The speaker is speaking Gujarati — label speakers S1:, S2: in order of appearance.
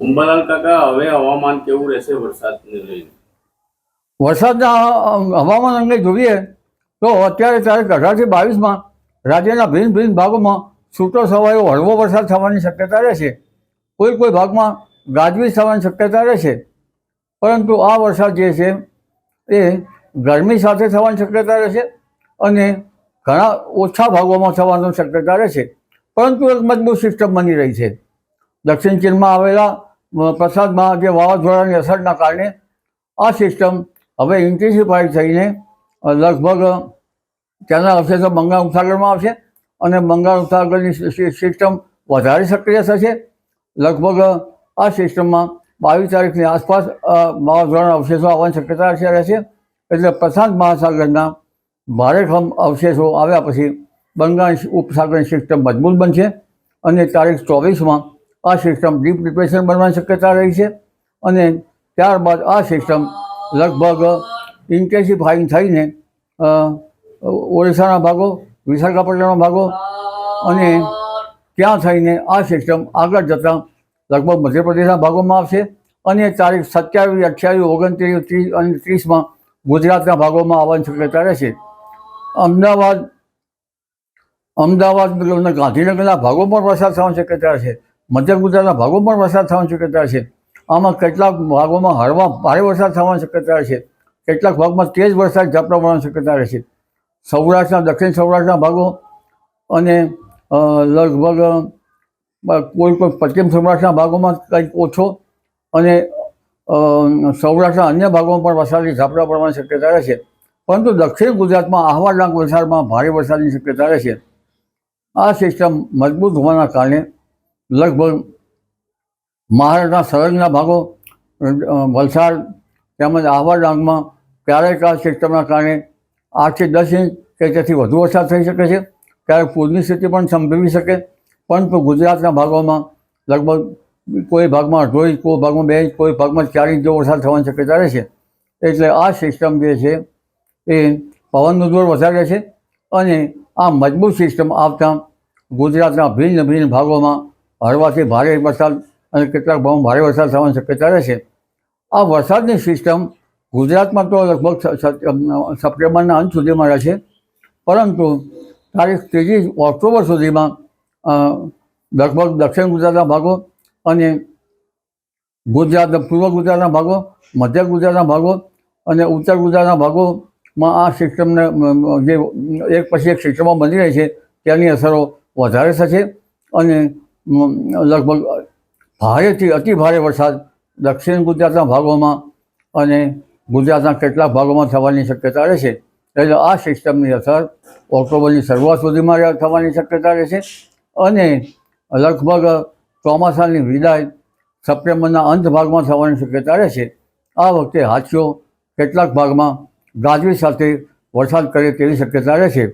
S1: અંબાલાલ કાકા, હવે હવામાન કેવું રહેશે વરસાદને લઈને?
S2: વરસાદના હવામાન અંગે જોઈએ તો અત્યારે તારીખ 18 થી 22 રાજ્યના ભિન્ન ભિન્ન ભાગોમાં છૂટો છવાયો હળવો વરસાદ થવાની શક્યતા રહેશે. કોઈ ભાગમાં ગાજવીજ થવાની શક્યતા રહેશે. પરંતુ આ વરસાદ જે છે એ ગરમી સાથે થવાની શક્યતા રહેશે અને ઘણા ઓછા ભાગોમાં થવાની શક્યતા રહેશે. પરંતુ એક મજબૂત સિસ્ટમ બની રહી છે. દક્ષિણ ચીનમાં આવેલા પ્રસાદમાં જે વાવાઝોડાની અસરના કારણે આ સિસ્ટમ હવે ઇન્ટેન્સિફાઈ થઈને લગભગ તેના અવશેષો બંગાળ ઉપસાગરમાં આવશે અને બંગાળ ઉપસાગરની સિસ્ટમ વધારે સક્રિય થશે. લગભગ આ સિસ્ટમમાં 22 તારીખની આસપાસ વાવાઝોડાના અવશેષો આવવાની શક્યતા રહેશે. એટલે પ્રશાંત મહાસાગરના ભારેખમ અવશેષો આવ્યા પછી બંગાળ ઉપસાગરની સિસ્ટમ મજબૂત બનશે અને તારીખ 24 આ સિસ્ટમ ડીપ ડિપ્રેશન બનવાની શક્યતા રહી છે અને ત્યારબાદ આ સિસ્ટમ લગભગ ઇન્ટેન્સિફાઈંગ થઈને ઓડિશાના ભાગો, વિશાખાપટ્ટનમના ભાગો અને ત્યાં થઈને આ સિસ્ટમ આગળ જતાં લગભગ મધ્યપ્રદેશના ભાગોમાં આવશે અને તારીખ 27, 28, 29, 30 અને 30 ગુજરાતના ભાગોમાં આવવાની શક્યતા રહેશે. અમદાવાદ અને ગાંધીનગરના ભાગોમાં વરસાદ થવાની શક્યતા છે. મધ્ય ગુજરાતના ભાગોમાં પણ વરસાદ થવાની શક્યતા છે. આમાં કેટલાક ભાગોમાં હળવા ભારે વરસાદ થવાની શક્યતા છે. કેટલાક ભાગમાં તેજ વરસાદ ઝાપટા પડવાની શક્યતા રહેશે. સૌરાષ્ટ્રના, દક્ષિણ સૌરાષ્ટ્રના ભાગો અને લગભગ કોઈ પશ્ચિમ સૌરાષ્ટ્રના ભાગોમાં કંઈક ઓછો અને સૌરાષ્ટ્રના અન્ય ભાગોમાં પણ વરસાદની ઝાપટા પડવાની શક્યતા રહેશે. પરંતુ દક્ષિણ ગુજરાતમાં આહવા ડાંગ વલસાડમાં ભારે વરસાદની શક્યતા રહેશે. આ સિસ્ટમ મજબૂત હોવાના કારણે લગભગ મહારાષ્ટ્રના સંલગ્ન ભાગો, વલસાડ તેમજ આહવા ડાંગમાં ક્યારેક આ સિસ્ટમના કારણે 8 થી 10 ઇંચ કે તેથી વધુ વરસાદ થઈ શકે છે. ક્યારેક પૂરની સ્થિતિ પણ સંભવી શકે. પરંતુ ગુજરાતના ભાગોમાં લગભગ કોઈ ભાગમાં 1.5 ઇંચ, કોઈ ભાગમાં 2 ઇંચ, કોઈ ભાગમાં 4 ઇંચ જેવો વરસાદ થવાની શક્યતા રહેશે. એટલે આ સિસ્ટમ જે છે એ પવનનું જોર વધારે છે અને આ મજબૂત સિસ્ટમ આવતા ગુજરાતના ભિન્ન ભિન્ન ભાગોમાં હળવાથી ભારે વરસાદ અને કેટલાક ભાગમાં ભારે વરસાદ થવાની શક્યતા રહેશે. આ વરસાદની સિસ્ટમ ગુજરાતમાં તો લગભગ સપ્ટેમ્બરના અંત સુધીમાં રહેશે. પરંતુ તારીખ 3 ઓક્ટોબર સુધીમાં લગભગ દક્ષિણ ગુજરાતના ભાગો અને પૂર્વ ગુજરાતના ભાગો, મધ્ય ગુજરાતના ભાગો અને ઉત્તર ગુજરાતના ભાગોમાં આ સિસ્ટમને જે એક પછી એક સિસ્ટમો બની રહી છે તેની અસરો વધારે થશે અને લગભગ ભારેથી અતિ ભારે વરસાદ દક્ષિણ ગુજરાતના ભાગોમાં અને ગુજરાતના કેટલાક ભાગોમાં થવાની શક્યતા રહેશે. એટલે આ સિસ્ટમની અસર ઓક્ટોબરની શરૂઆત સુધીમાં થવાની શક્યતા રહેશે અને લગભગ ચોમાસાની વિદાય સપ્ટેમ્બરના અંત ભાગમાં થવાની શક્યતા રહેશે. આ વખતે હાથીઓ કેટલાક ભાગમાં ગાજવીજ સાથે વરસાદ કરે તેવી શક્યતા રહેશે.